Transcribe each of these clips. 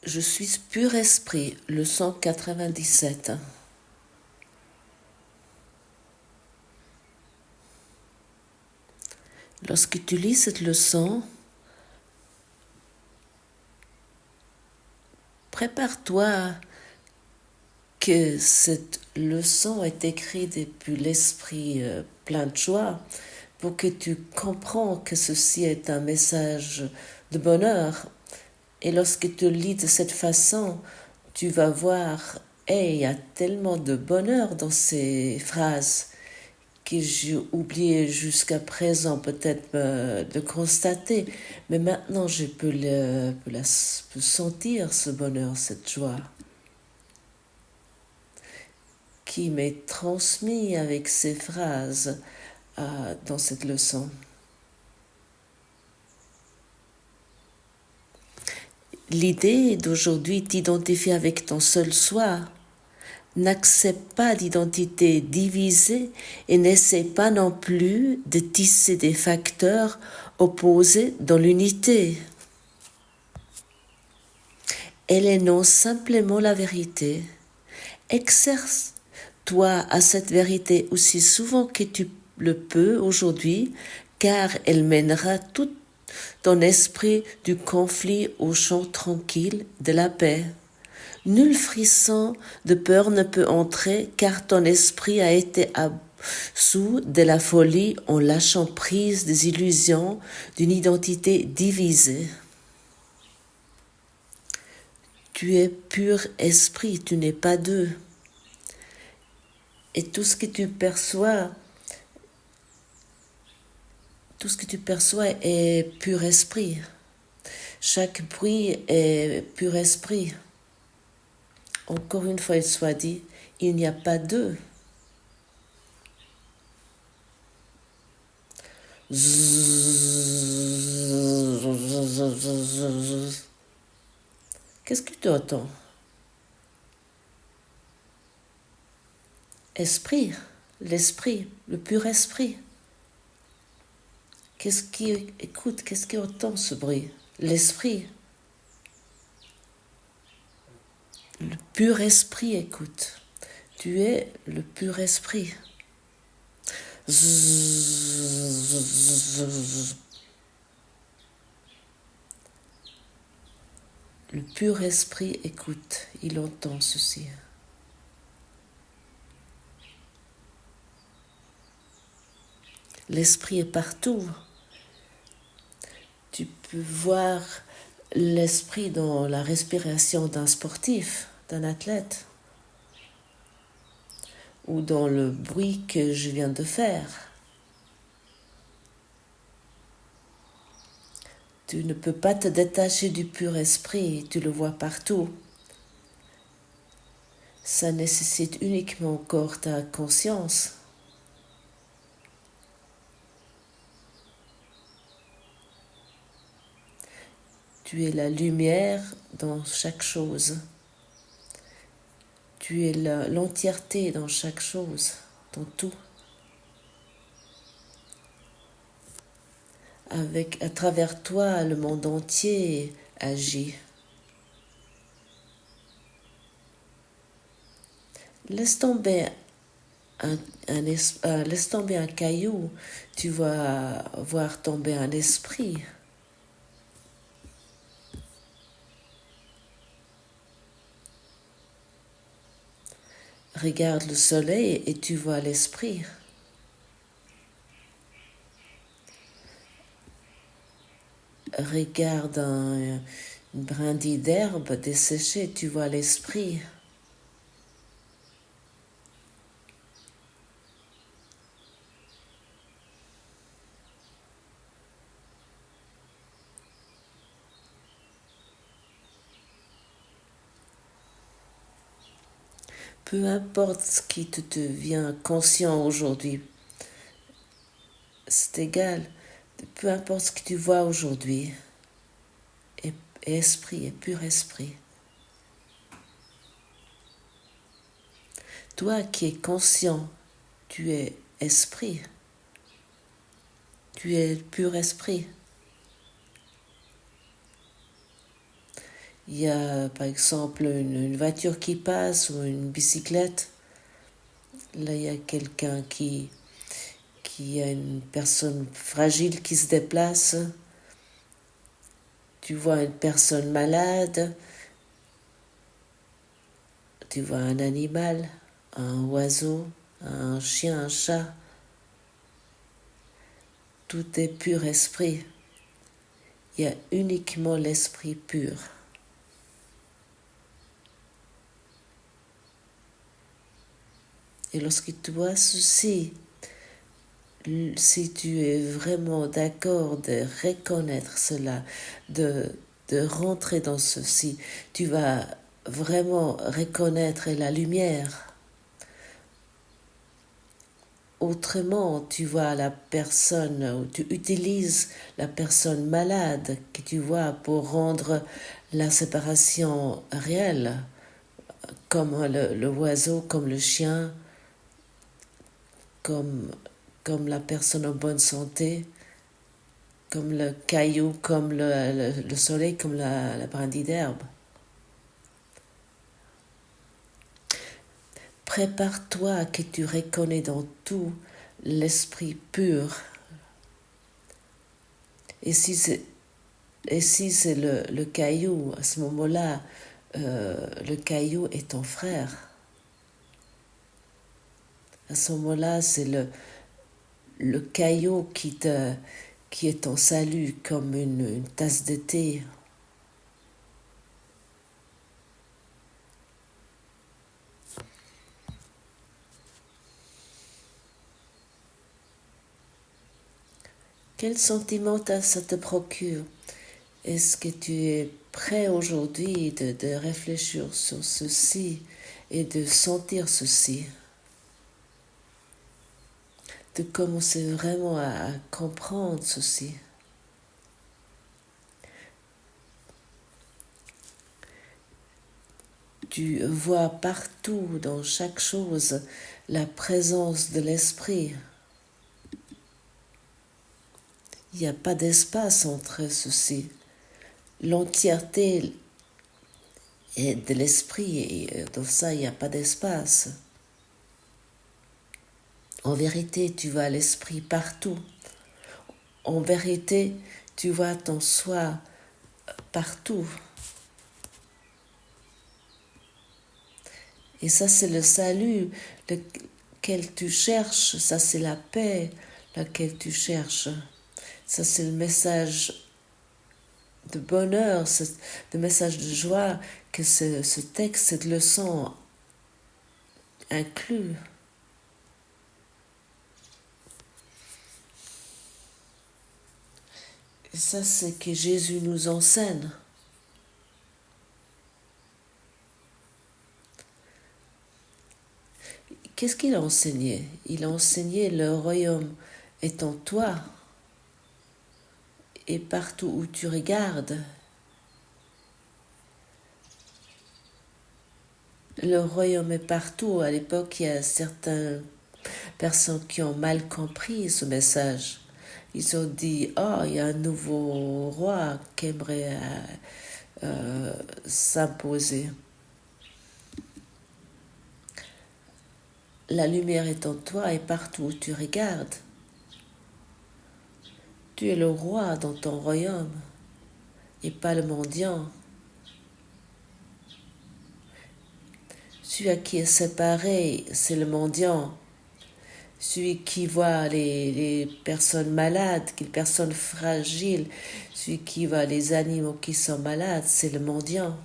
Je suis pur esprit, leçon 97. Lorsque tu lis cette leçon, prépare-toi que cette leçon est écrite depuis l'esprit plein de joie pour que tu comprends que ceci est un message de bonheur. Et lorsque tu lis de cette façon, tu vas voir, il y a tellement de bonheur dans ces phrases que j'ai oublié jusqu'à présent peut-être de constater, mais maintenant je peux sentir ce bonheur, cette joie qui m'est transmise avec ces phrases dans cette leçon. L'idée d'aujourd'hui t'identifier avec ton seul soi. N'accepte pas d'identité divisée et n'essaie pas non plus de tisser des facteurs opposés dans l'unité. Elle énonce simplement la vérité. Exerce-toi à cette vérité aussi souvent que tu le peux aujourd'hui, car elle mènera tout ton esprit du conflit au champ tranquille de la paix. Nul frisson de peur ne peut entrer, car ton esprit a été absous de la folie en lâchant prise des illusions d'une identité divisée. Tu es pur esprit, tu n'es pas deux. Et tout ce que tu perçois est pur esprit. Chaque bruit est pur esprit. Encore une fois, il soit dit, il n'y a pas deux. Qu'est-ce que tu entends? Esprit, l'esprit, le pur esprit. Qu'est-ce qui entend ce bruit? L'esprit. Le pur esprit écoute. Tu es le pur esprit. Le pur esprit écoute, il entend ceci. L'esprit est partout. Tu peux voir l'esprit dans la respiration d'un sportif, d'un athlète, ou dans le bruit que je viens de faire. Tu ne peux pas te détacher du pur esprit, tu le vois partout. Ça nécessite uniquement encore ta conscience. Tu es la lumière dans chaque chose. Tu es l'entièreté dans chaque chose, dans tout. À travers toi, le monde entier agit. Laisse tomber un caillou, tu vas voir tomber un esprit. Regarde le soleil et tu vois l'esprit. Regarde une brindille d'herbe desséchée, tu vois l'esprit. Peu importe ce qui te devient conscient aujourd'hui, c'est égal. Peu importe ce que tu vois aujourd'hui, esprit, pur esprit. Toi qui es conscient, tu es esprit. Tu es pur esprit. Il y a par exemple une voiture qui passe ou une bicyclette. Là, il y a quelqu'un qui a une personne fragile qui se déplace. Tu vois une personne malade. Tu vois un animal, un oiseau, un chien, un chat. Tout est pur esprit. Il y a uniquement l'esprit pur. Et lorsque tu vois ceci, si tu es vraiment d'accord de reconnaître cela, de rentrer dans ceci, tu vas vraiment reconnaître la lumière. Autrement, tu vois la personne, ou tu utilises la personne malade que tu vois pour rendre la séparation réelle, comme l'oiseau, comme le chien, comme, comme la personne en bonne santé, comme le caillou, comme le soleil, comme la brindille d'herbe. Prépare-toi que tu reconnais dans tout l'esprit pur. Et si c'est le caillou, à ce moment-là, le caillou est ton frère. À ce moment-là, c'est le caillou qui est ton salut, comme une tasse de thé. Quel sentiment ça te procure? Est-ce que tu es prêt aujourd'hui de réfléchir sur ceci et de sentir ceci? De commencer vraiment à comprendre ceci? Tu vois partout, dans chaque chose, la présence de l'esprit. Il n'y a pas d'espace entre ceci. L'entièreté est de l'esprit et dans ça, il n'y a pas d'espace. En vérité, tu vois l'esprit partout. En vérité, tu vois ton soi partout. Et ça, c'est le salut lequel tu cherches. Ça, c'est la paix laquelle tu cherches. Ça, c'est le message de bonheur, le message de joie que ce texte, cette leçon inclut. Et ça, c'est que Jésus nous enseigne. Qu'est-ce qu'il a enseigné? Il a enseigné le royaume est en toi et partout où tu regardes. Le royaume est partout. À l'époque, il y a certaines personnes qui ont mal compris ce message. Ils ont dit, oh, il y a un nouveau roi qui aimerait s'imposer. La lumière est en toi et partout où tu regardes. Tu es le roi dans ton royaume et pas le mendiant. Celui qui est séparé, c'est le mendiant. Celui qui voit les personnes malades, les personnes fragiles, celui qui voit les animaux qui sont malades, c'est le mendiant.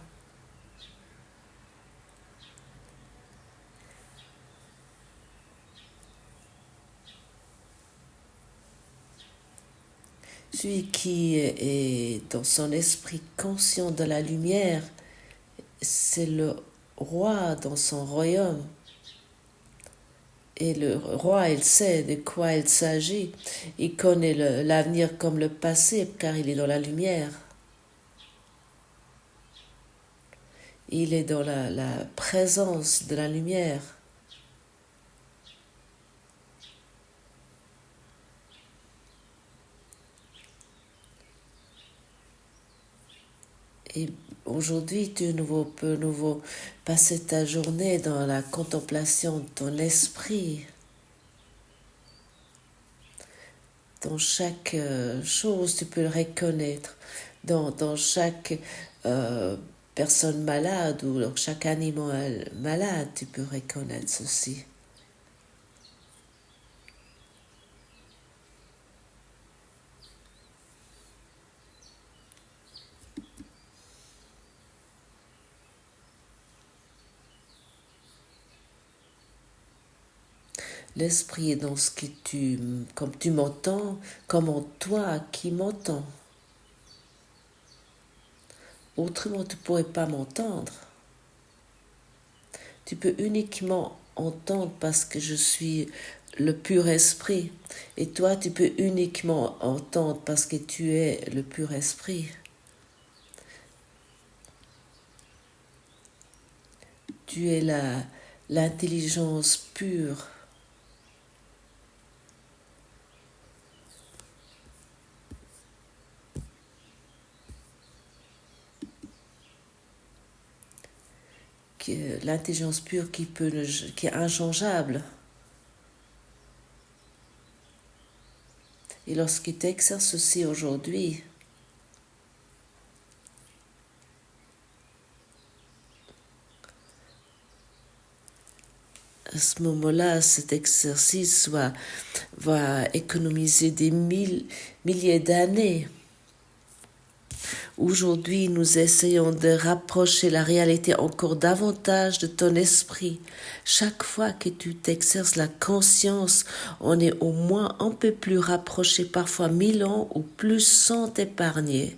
Celui qui est dans son esprit conscient de la lumière, c'est le roi dans son royaume. Et le roi, il sait de quoi il s'agit. Il connaît l'avenir comme le passé, car il est dans la lumière. Il est dans la présence de la lumière. Et aujourd'hui, tu peux nouveau passer ta journée dans la contemplation de ton esprit. Dans chaque chose, tu peux le reconnaître. Dans chaque personne malade ou dans chaque animal malade, tu peux reconnaître ceci. L'esprit est dans ce que comme tu m'entends, comme en toi qui m'entends. Autrement, tu ne pourrais pas m'entendre. Tu peux uniquement entendre parce que je suis le pur esprit. Et toi, tu peux uniquement entendre parce que tu es le pur esprit. Tu es l'intelligence pure. L'intelligence pure qui est inchangeable. Et lorsqu'il t'exerce ceci aujourd'hui, à ce moment-là, cet exercice va économiser des milliers d'années. Aujourd'hui, nous essayons de rapprocher la réalité encore davantage de ton esprit. Chaque fois que tu t'exerces la conscience, on est au moins un peu plus rapproché, parfois 1000 ans ou plus sont épargnés.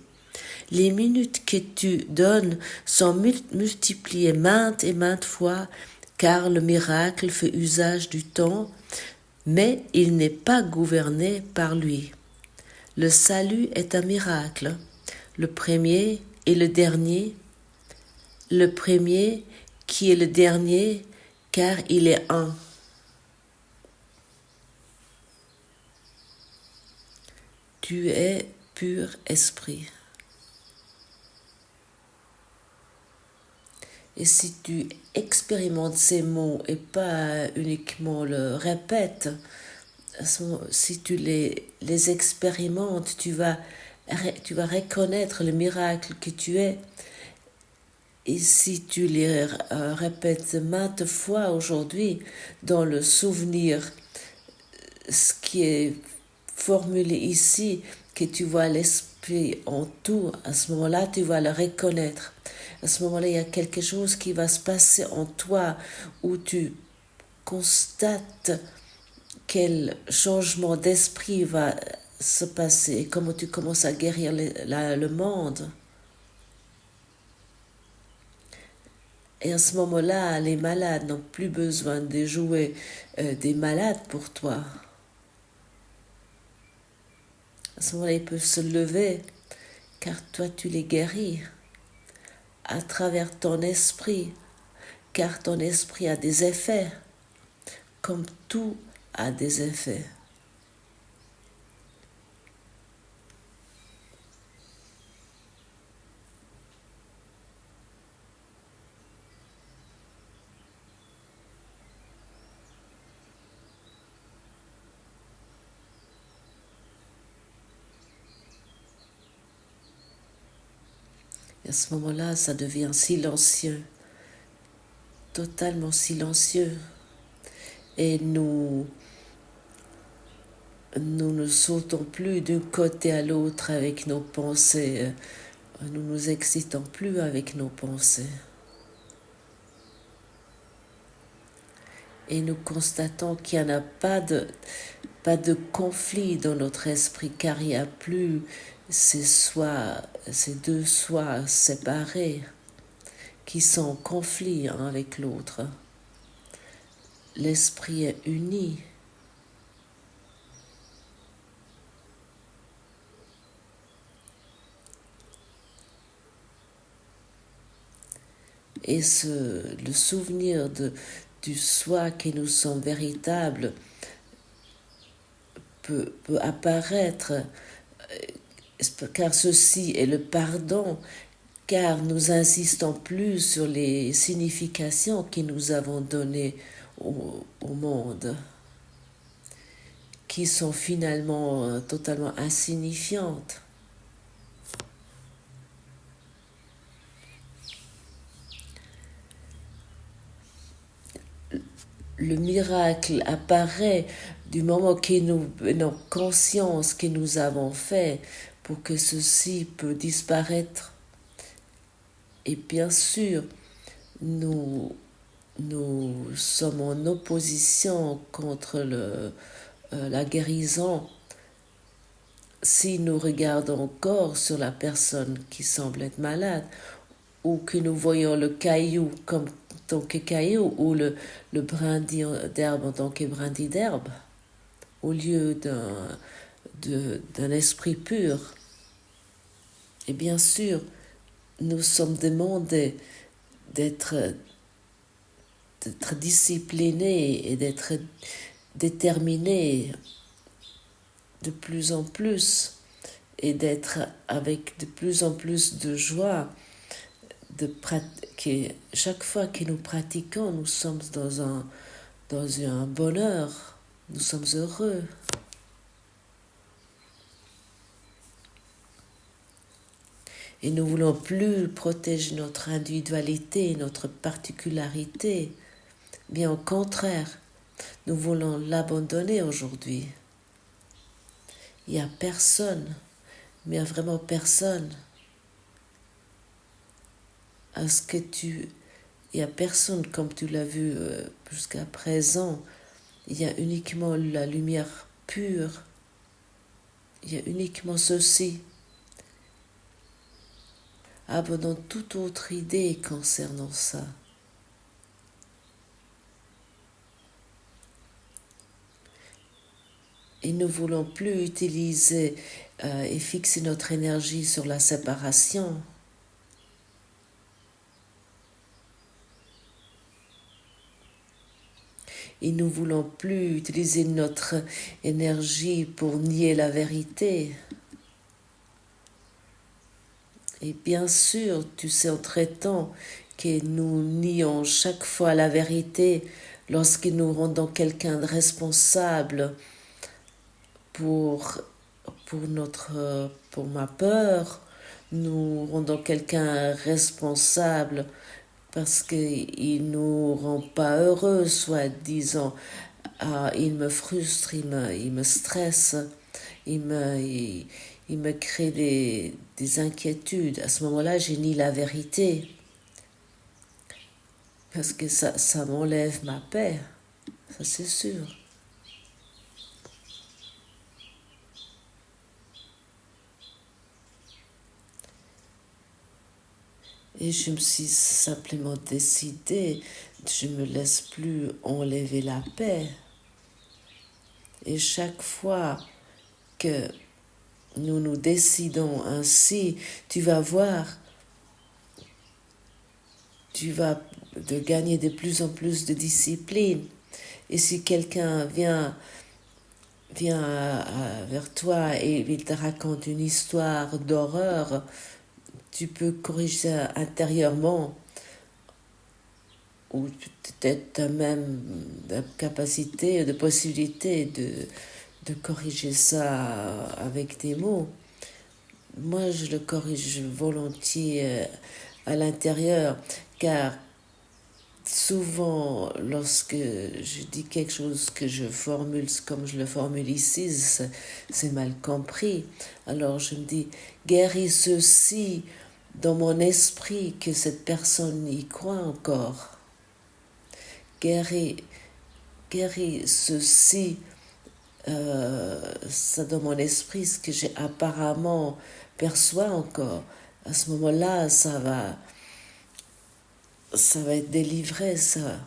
Les minutes que tu donnes sont multipliées maintes et maintes fois, car le miracle fait usage du temps, mais il n'est pas gouverné par lui. Le salut est un miracle. Le premier et le dernier, le premier qui est le dernier, car il est un. Tu es pur esprit. Et si tu expérimentes ces mots et pas uniquement le répètes, si tu les expérimentes, tu vas reconnaître le miracle que tu es. Et si tu les répètes maintes fois aujourd'hui dans le souvenir, ce qui est formulé ici, que tu vois l'esprit en tout, à ce moment-là, tu vas le reconnaître. À ce moment-là, il y a quelque chose qui va se passer en toi où tu constates quel changement d'esprit va se passer et comment tu commences à guérir le monde. Et à ce moment-là, les malades n'ont plus besoin de jouer des malades pour toi. À ce moment-là, ils peuvent se lever, car toi, tu les guéris à travers ton esprit, car ton esprit a des effets, comme tout a des effets. Et à ce moment-là, ça devient silencieux, totalement silencieux. Et nous ne sautons plus d'un côté à l'autre avec nos pensées. Nous nous excitons plus avec nos pensées. Et nous constatons qu'il n'y en a pas de conflit dans notre esprit, car il n'y a plus ces deux soi séparés qui sont en conflit un avec l'autre. L'esprit est uni. Et le souvenir du soi que nous sommes véritables peut apparaître, car ceci est le pardon, car nous insistons plus sur les significations que nous avons données au monde, qui sont finalement totalement insignifiantes. Le miracle apparaît du moment que nous avons conscience que nous avons fait pour que ceci peut disparaître. Et bien sûr, nous sommes en opposition contre la guérison si nous regardons encore sur la personne qui semble être malade, ou que nous voyons le caillou comme tant que caillou, ou le brindille d'herbe en tant que brindille d'herbe, au lieu d'un esprit pur. Et bien sûr, nous sommes demandés d'être disciplinés et d'être déterminés de plus en plus, et d'être avec de plus en plus de joie, chaque fois que nous pratiquons, nous sommes dans un bonheur, nous sommes heureux. Et nous ne voulons plus protéger notre individualité, notre particularité. Bien au contraire, nous voulons l'abandonner aujourd'hui. Il n'y a personne, mais il n'y a vraiment personne. Il n'y a personne comme tu l'as vu jusqu'à présent. Il y a uniquement la lumière pure. Il y a uniquement ceci. Abandonne toute autre idée concernant ça. Et ne voulons plus utiliser et fixer notre énergie sur la séparation. Et nous voulons plus utiliser notre énergie pour nier la vérité. Et bien sûr, tu sais en traitant que nous nions chaque fois la vérité lorsque nous rendons quelqu'un de responsable pour ma peur, nous rendons quelqu'un responsable parce qu'il nous rend pas heureux, soit disant il me frustre, il me stresse, il me crée des inquiétudes. À ce moment-là, je nie la vérité parce que ça m'enlève ma paix, ça c'est sûr. Et je me suis simplement décidée, je ne me laisse plus enlever la paix. Et chaque fois que nous nous décidons ainsi, tu vas voir, tu vas de gagner de plus en plus de discipline. Et si quelqu'un vient vers toi et il te raconte une histoire d'horreur, tu peux corriger intérieurement, ou peut-être même de capacité, de possibilité de corriger ça avec des mots. Moi, je le corrige volontiers à l'intérieur, car souvent, lorsque je dis quelque chose que je formule comme je le formule ici, c'est mal compris. Alors je me dis, guéris ceci dans mon esprit, que cette personne y croit encore. Guéris ceci, ça dans mon esprit, ce que j'ai apparemment perçois encore. À ce moment-là, ça va être délivré, ça.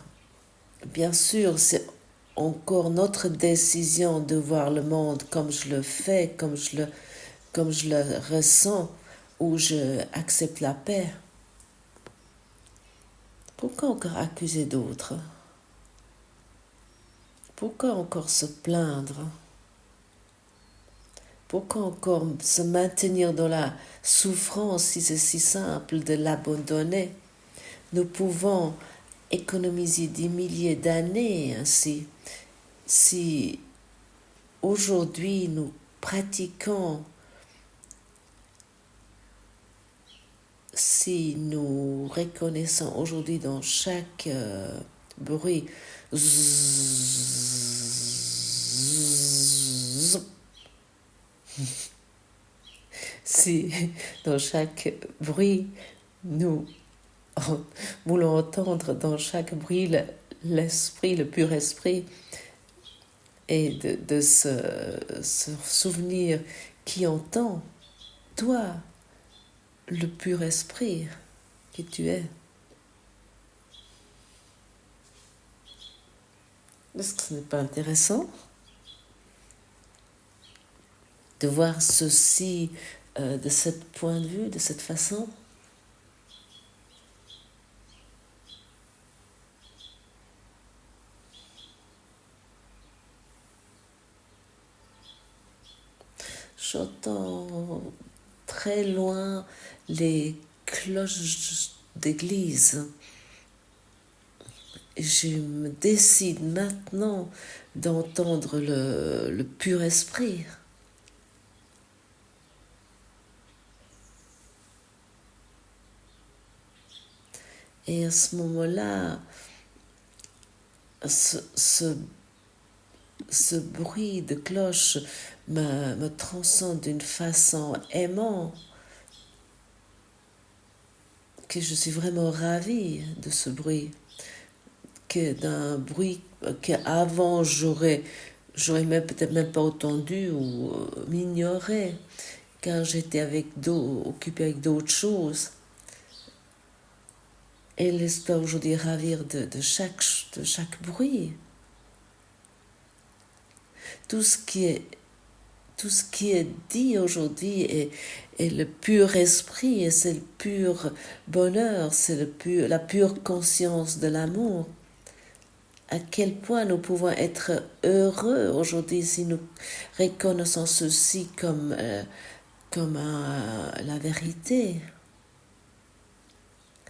Bien sûr, c'est encore notre décision de voir le monde comme je le fais, comme je le ressens, où je accepte la paix. Pourquoi encore accuser d'autres? Pourquoi encore se plaindre? Pourquoi encore se maintenir dans la souffrance si c'est si simple de l'abandonner? Nous pouvons économiser des milliers d'années ainsi. Si aujourd'hui nous pratiquons, si nous reconnaissons aujourd'hui dans chaque bruit, si dans chaque bruit nous voulons entendre dans chaque bruit l'esprit, le pur esprit, et de se souvenir qui entend, toi, le pur esprit que tu es. Est-ce que ce n'est pas intéressant de voir ceci de ce point de vue, de cette façon? J'entends très loin les cloches d'église. Je me décide maintenant d'entendre le pur esprit. Et à ce moment-là, ce bruit de cloche me transcende d'une façon aimante, que je suis vraiment ravie de ce bruit, que d'un bruit qu'avant j'aurais même peut-être même pas entendu ou m'ignoré, car j'étais occupée avec d'autres choses. Et laisse-toi aujourd'hui ravir de chaque bruit. Tout ce qui est dit aujourd'hui est le pur esprit, et c'est le pur bonheur, c'est la pure conscience de l'amour. À quel point nous pouvons être heureux aujourd'hui si nous reconnaissons ceci comme la vérité.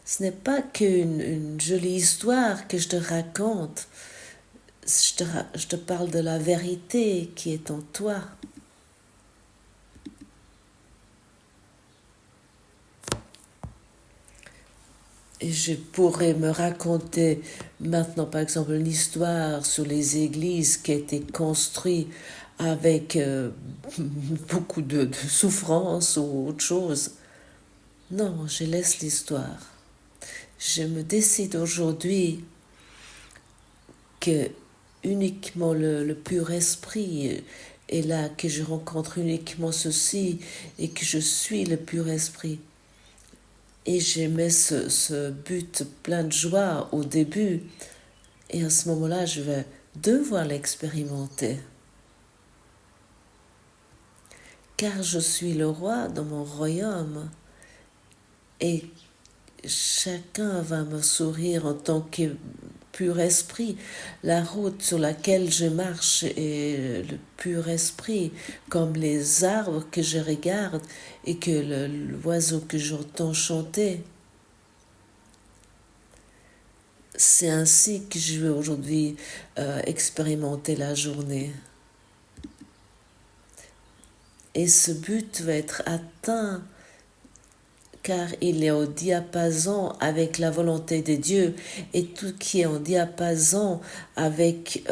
Ce n'est pas qu'une jolie histoire que je te raconte. Je te parle de la vérité qui est en toi. Et je pourrais me raconter maintenant, par exemple, une histoire sur les églises qui a été construite avec beaucoup de souffrance ou autre chose. Non, je laisse l'histoire. Je me décide aujourd'hui que uniquement le pur esprit est là, que je rencontre uniquement ceci et que je suis le pur esprit. Et j'aimais ce but plein de joie au début. Et à ce moment-là, je vais devoir l'expérimenter. Car je suis le roi dans mon royaume. Et chacun va me sourire en tant que pur esprit. La route sur laquelle je marche est le pur esprit, comme les arbres que je regarde et que l'oiseau que j'entends chanter. C'est ainsi que je vais aujourd'hui expérimenter la journée. Et ce but va être atteint car il est au diapason avec la volonté de Dieu, et tout qui est en diapason avec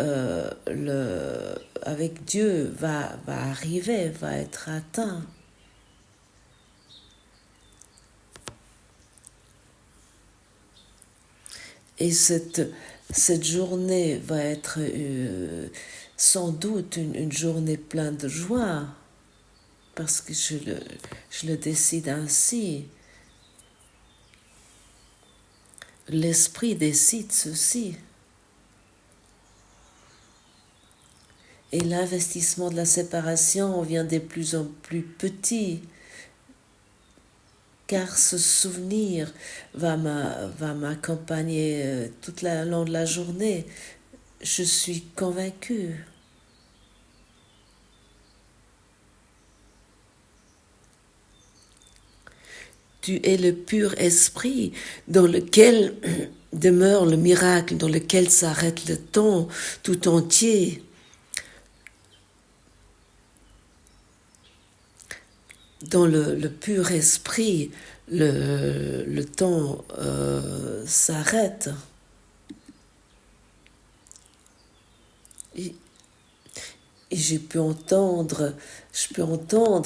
Dieu va arriver, va être atteint. Et cette journée va être sans doute une journée pleine de joie, parce que je le décide ainsi. L'esprit décide ceci. Et l'investissement de la séparation vient de plus en plus petit, car ce souvenir va m'accompagner toute la long de la journée. Je suis convaincue. tu es le pur esprit dans lequel demeure le miracle, dans lequel s'arrête le temps tout entier. Dans le pur esprit, le temps s'arrête. Et je peux entendre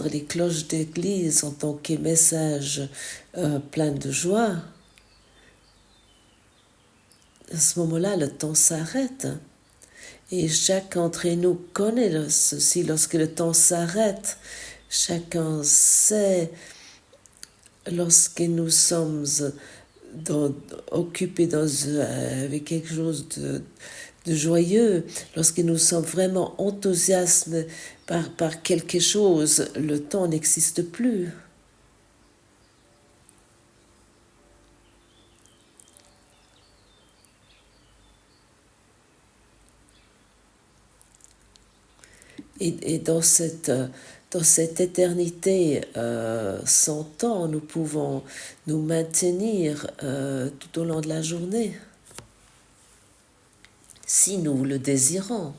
les cloches d'église en tant que message plein de joie. À ce moment-là, le temps s'arrête. Et chacun d'entre nous connaît ceci. Lorsque le temps s'arrête, chacun sait, lorsque nous sommes occupés avec quelque chose de joyeux, lorsque nous sommes vraiment enthousiastes par quelque chose, le temps n'existe plus. Et dans cette éternité sans temps, nous pouvons nous maintenir tout au long de la journée, si nous le désirons.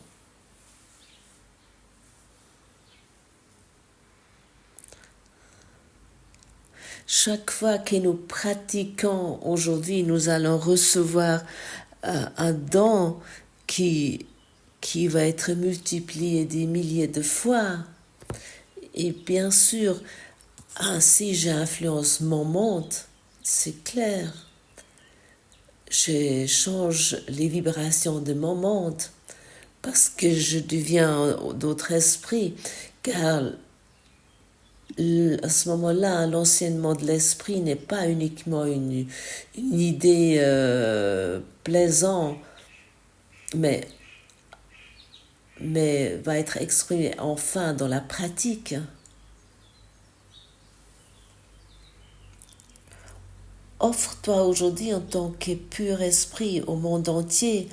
Chaque fois que nous pratiquons aujourd'hui, nous allons recevoir un don qui va être multiplié des milliers de fois. Et bien sûr, si j'influence mon monde, c'est clair. Je change les vibrations de mon monde parce que je deviens d'autres esprits, car à ce moment-là, l'enseignement de l'esprit n'est pas uniquement une idée plaisante, mais va être exprimée enfin dans la pratique. Offre-toi aujourd'hui en tant que pur esprit au monde entier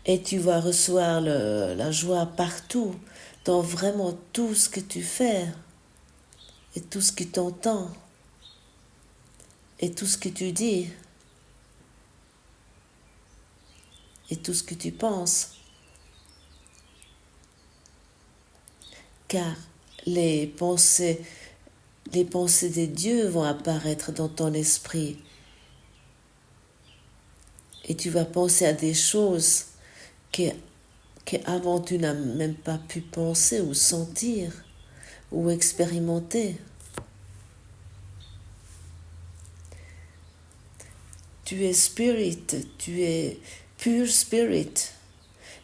et tu vas recevoir la joie partout, dans vraiment tout ce que tu fais et tout ce que tu entends et tout ce que tu dis et tout ce que tu penses. Car les pensées des dieux vont apparaître dans ton esprit. Et tu vas penser à des choses qu'avant tu n'as même pas pu penser ou sentir ou expérimenter. Tu es spirit, tu es pure spirit.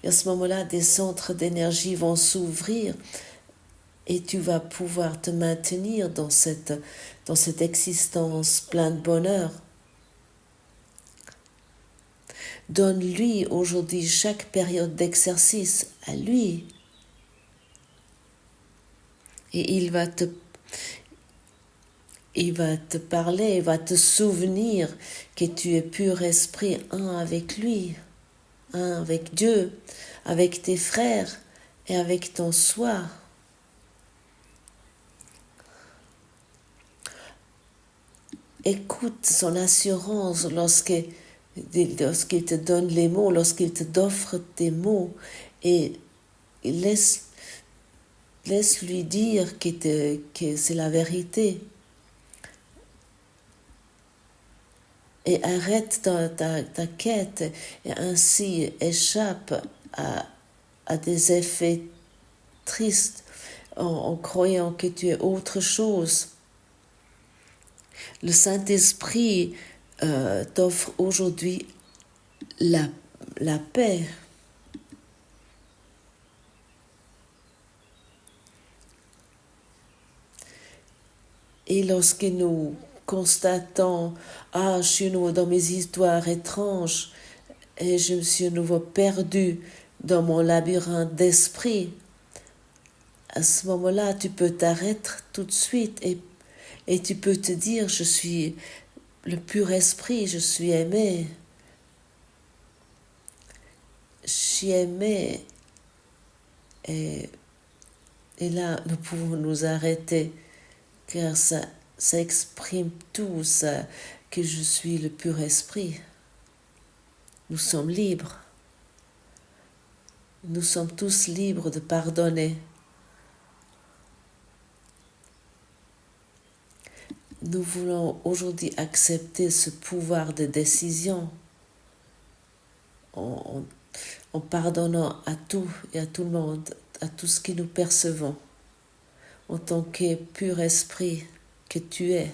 Et à ce moment-là, des centres d'énergie vont s'ouvrir et tu vas pouvoir te maintenir dans cette existence pleine de bonheur. Donne-lui aujourd'hui chaque période d'exercice à lui. Et il va te parler, il va te souvenir que tu es pur esprit, un avec lui, un avec Dieu, avec tes frères et avec ton soi. Écoute son assurance lorsqu'il te donne les mots, lorsqu'il te offre tes mots et laisse-lui dire que c'est la vérité. Et arrête ta quête et ainsi échappe à des effets tristes en croyant que tu es autre chose. Le Saint-Esprit t'offre aujourd'hui la paix. Et lorsque nous constatons, je suis nouveau dans mes histoires étranges et je me suis à nouveau perdu dans mon labyrinthe d'esprit, à ce moment-là, tu peux t'arrêter tout de suite et tu peux te dire, je suis le pur esprit, je suis aimé. Je suis aimé. Et là, nous pouvons nous arrêter, car ça ça exprime tout, ça, que je suis le pur esprit. Nous sommes libres. Nous sommes tous libres de pardonner. Nous voulons aujourd'hui accepter ce pouvoir de décision en pardonnant à tout et à tout le monde, à tout ce que nous percevons, en tant que pur esprit que tu es.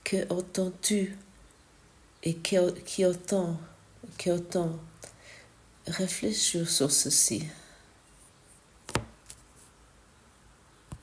Que entends-tu et qui entend réfléchir sur ceci.